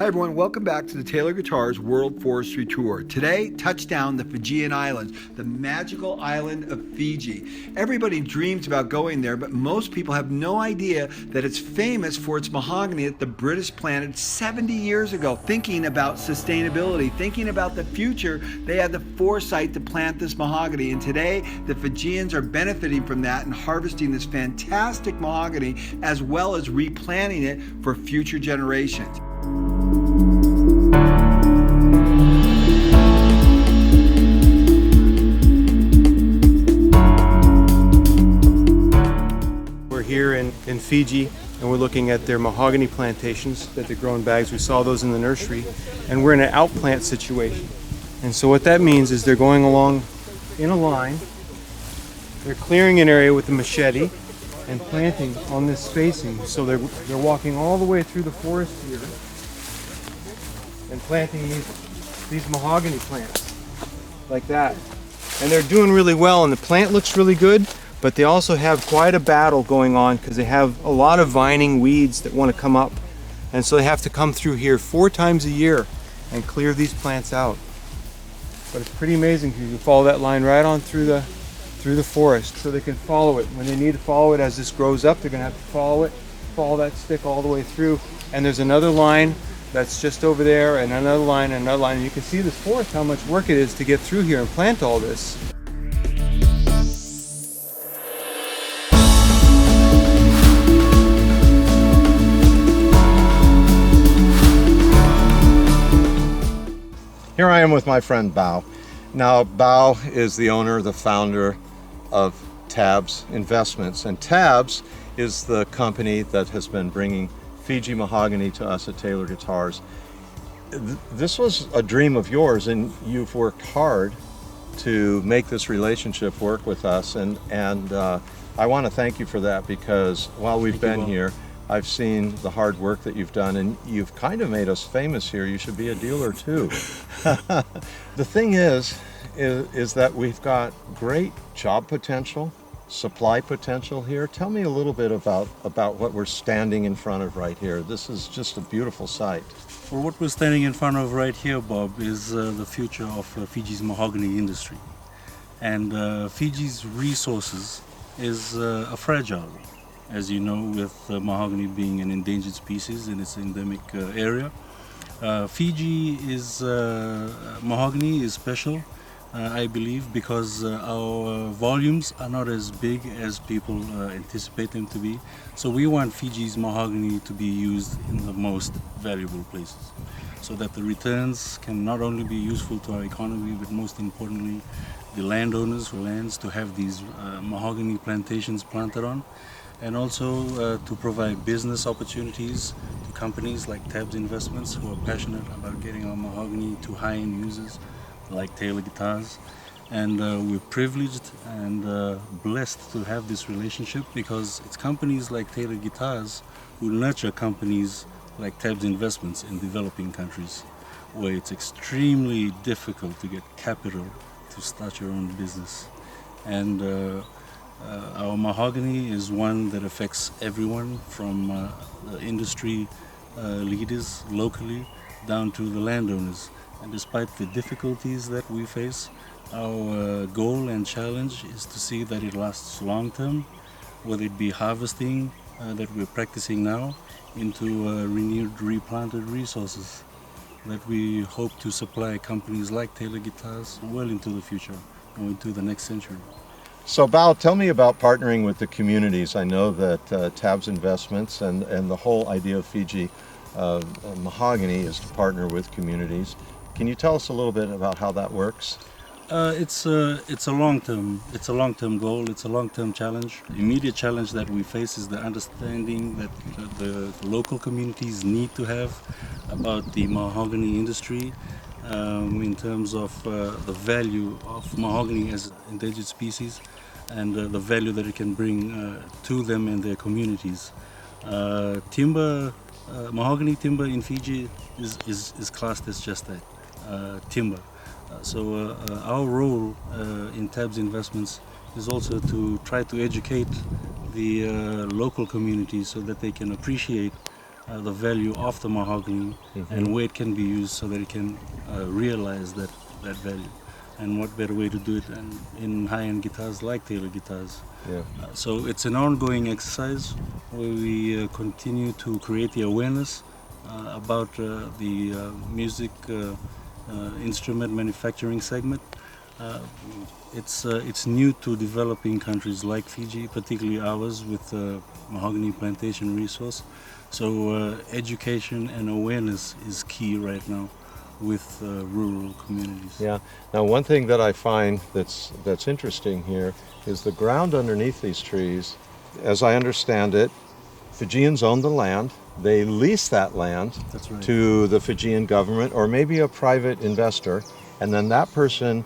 Hi everyone, welcome back to the Taylor Guitars World Forestry Tour. Today, touchdown the Fijian Islands, the magical island of Fiji. Everybody dreams about going there, but most people have no idea that it's famous for its mahogany that the British planted 70 years ago. Thinking about sustainability, thinking about the future, they had the foresight to plant this mahogany. And today, the Fijians are benefiting from that and harvesting this fantastic mahogany as well as replanting it for future generations. We're here in Fiji, and we're looking at their mahogany plantations that they grow in bags. We saw those in the nursery, and we're in an outplant situation. And so what that means is they're going along in a line, they're clearing an area with a machete and planting on this spacing. So they're walking all the way through the forest here and planting these mahogany plants like that. And they're doing really well, and the plant looks really good, but they also have quite a battle going on because they have a lot of vining weeds that want to come up. And so they have to come through here 4 times a year and clear these plants out. But it's pretty amazing because you can follow that line right on through the forest, so they can follow it. When they need to follow it as this grows up, they're going to have to follow that stick all the way through. And there's another line that's just over there, and another line, and another line. And you can see this forest, how much work it is to get through here and plant all this. Here I am with my friend Bau. Now, Bau is the owner, the founder of Tabs Investments, and Tabs is the company that has been bringing Fiji mahogany to us at Taylor Guitars. This was a dream of yours, and you've worked hard to make this relationship work with us, and I want to thank you for that, because while we've been here, I've seen the hard work that you've done, and you've kind of made us famous here. You should be a dealer too. The thing is that we've got great job potential, supply potential here. Tell me a little bit about what we're standing in front of right here. This is just a beautiful sight. Well, what we're standing in front of right here, Bob, is the future of Fiji's mahogany industry. And Fiji's resources is fragile, as you know, with mahogany being an endangered species in its endemic area. Fiji is, mahogany is special, I believe, because our volumes are not as big as people anticipate them to be. So we want Fiji's mahogany to be used in the most valuable places, so that the returns can not only be useful to our economy, but most importantly, the landowners who lands to have these mahogany plantations planted on, and also to provide business opportunities to companies like Tabs Investments, who are passionate about getting our mahogany to high-end users like Taylor Guitars. And we're privileged and blessed to have this relationship, because it's companies like Taylor Guitars who nurture companies like Tabs Investments in developing countries, where it's extremely difficult to get capital to start your own business. And our mahogany is one that affects everyone, from the industry leaders locally down to the landowners. And despite the difficulties that we face, our goal and challenge is to see that it lasts long term, whether it be harvesting that we're practicing now into renewed, replanted resources that we hope to supply companies like Taylor Guitars well into the future, or into the next century. So Bau, tell me about partnering with the communities. I know that Tabs Investments and the whole idea of Fiji mahogany is to partner with communities. Can you tell us a little bit about how that works? It's a long-term goal. It's a long-term challenge. The immediate challenge that we face is the understanding that the local communities need to have about the mahogany industry, in terms of the value of mahogany as an endangered species, and the value that it can bring to them and their communities. Mahogany timber in Fiji is classed as just that, timber. So our role in Tabs Investments is also to try to educate the local communities so that they can appreciate the value of the mahogany and where it can be used so that it can realize that value. And what better way to do it than in high-end guitars like Taylor guitars. Yeah. So it's an ongoing exercise where we continue to create the awareness about the music instrument manufacturing segment. It's new to developing countries like Fiji, particularly ours with mahogany plantation resource. So education and awareness is key right now with rural communities. Yeah. Now, one thing that I find that's interesting here is the ground underneath these trees. As I understand it, Fijians own the land. They lease that land That's right. to the Fijian government or maybe a private investor, and then that person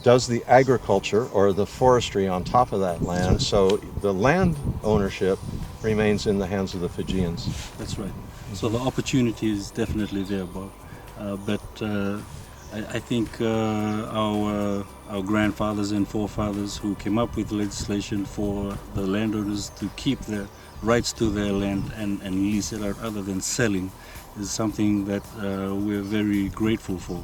does the agriculture or the forestry on top of that land. So the land ownership remains in the hands of the Fijians. That's right. So the opportunity is definitely there, Bob. But I think our grandfathers and forefathers who came up with legislation for the landowners to keep their rights to their land and lease it out other than selling is something that we're very grateful for.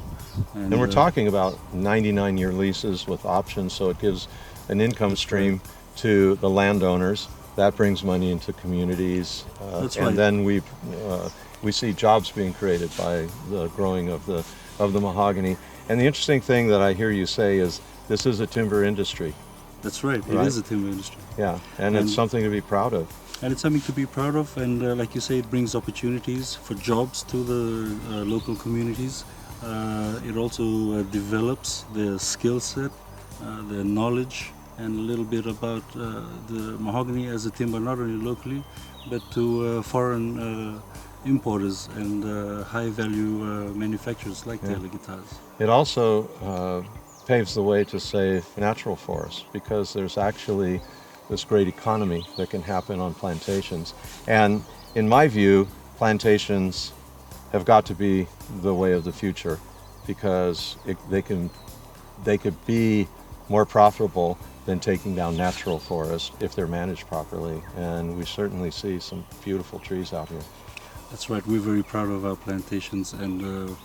And we're talking about 99-year leases with options, so it gives an income stream to the landowners. That brings money into communities. That's and right. then we see jobs being created by the growing of the mahogany. And the interesting thing that I hear you say is this is a timber industry. That's right. It Right. is a timber industry. Yeah, and it's something to be proud of. And it's something to be proud of, and like you say, it brings opportunities for jobs to the local communities. It also develops their skill set, their knowledge, and a little bit about the mahogany as a timber, not only locally, but to foreign importers and high-value manufacturers like Taylor guitars. It also paves the way to save natural forests because there's actually this great economy that can happen on plantations. And in my view, plantations have got to be the way of the future because they could be more profitable than taking down natural forests if they're managed properly. And we certainly see some beautiful trees out here. That's right. We're very proud of our plantations, and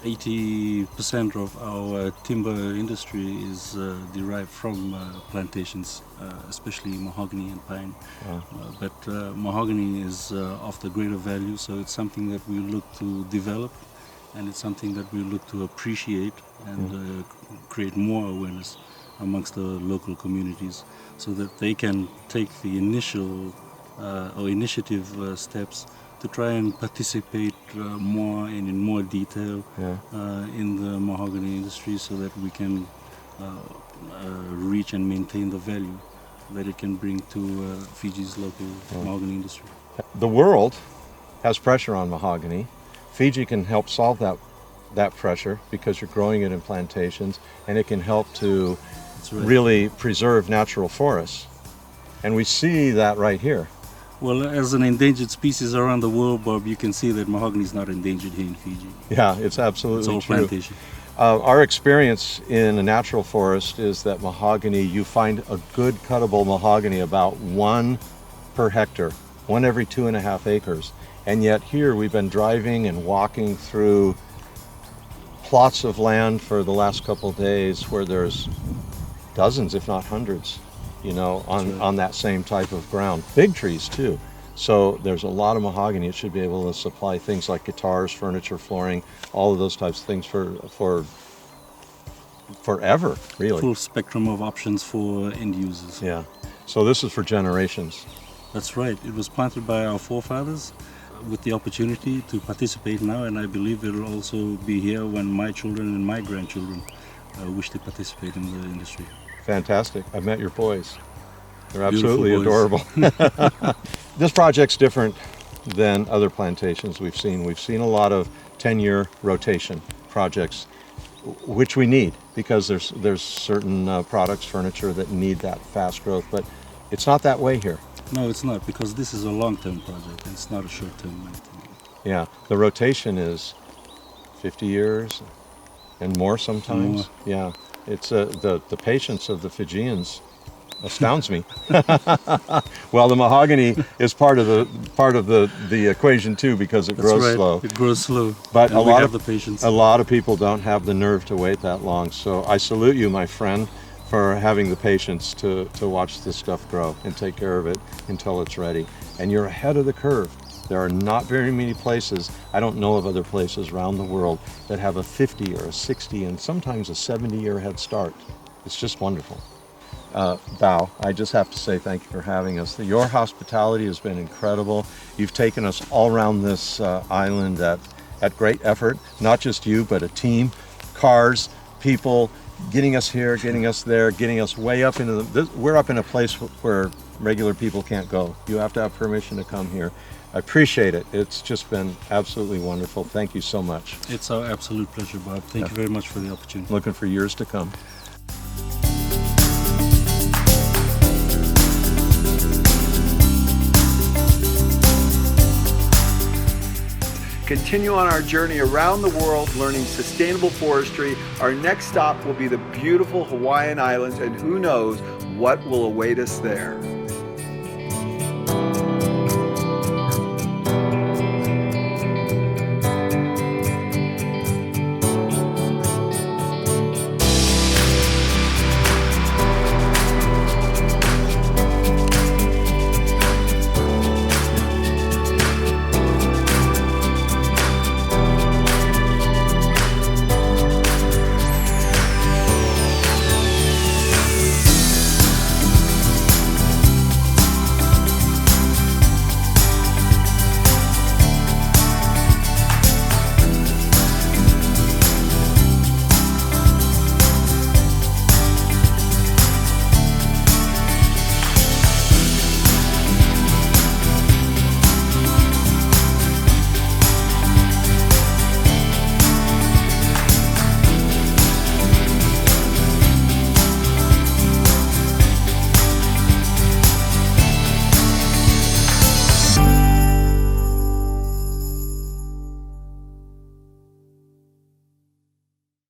80% of our timber industry is derived from plantations, especially mahogany and pine. But mahogany is of the greater value, so it's something that we look to develop, and it's something that we look to appreciate and create more awareness amongst the local communities so that they can take the initial or initiative steps to try and participate more and in more detail in the mahogany industry so that we can reach and maintain the value that it can bring to Fiji's local mahogany industry. The world has pressure on mahogany. Fiji can help solve that pressure because you're growing it in plantations, and it can help to really preserve natural forests. And we see that right here. Well, as an endangered species around the world, Bob, you can see that mahogany is not endangered here in Fiji. Yeah, it's absolutely It's all true. plantation. Our experience in a natural forest is that mahogany, you find a good cuttable mahogany about 1 per hectare, 1 every 2.5 acres. And yet here we've been driving and walking through plots of land for the last couple of days where there's dozens, if not hundreds, on that same type of ground. Big trees too. So there's a lot of mahogany. It should be able to supply things like guitars, furniture, flooring, all of those types of things for forever, really. Full spectrum of options for end users. Yeah. So this is for generations. That's right. It was planted by our forefathers with the opportunity to participate now, and I believe it will also be here when my children and my grandchildren wish to participate in the industry. Fantastic. I've met your boys. They're Beautiful absolutely boys. adorable. This project's different than other plantations we've seen. We've seen a lot of 10-year rotation projects, which we need because there's certain products, furniture that need that fast growth, but it's not that way here. No, it's not, because this is a long-term project. It's not a short-term thing. Yeah, the rotation is 50 years and more sometimes. More. Yeah, it's the patience of the Fijians astounds me. Well, the mahogany is part of the equation too, because it That's grows right. slow. It grows slow. But and we have the patience. a lot of people don't have the nerve to wait that long. So I salute you, my friend, for having the patience to watch this stuff grow and take care of it until it's ready. And you're ahead of the curve. There are not very many places, I don't know of other places around the world, that have a 50 or a 60 and sometimes a 70-year head start. It's just wonderful. Bau, I just have to say thank you for having us. Your hospitality has been incredible. You've taken us all around this island at great effort, not just you, but a team, cars, people, getting us here, getting us there, getting us way up into we're up in a place where regular people can't go. You have to have permission to come here. I appreciate it. It's just been absolutely wonderful. Thank you so much. It's our absolute pleasure, Bob. Thank you very much for the opportunity. Looking for years to come. Continue on our journey around the world learning sustainable forestry. Our next stop will be the beautiful Hawaiian Islands, and who knows what will await us there.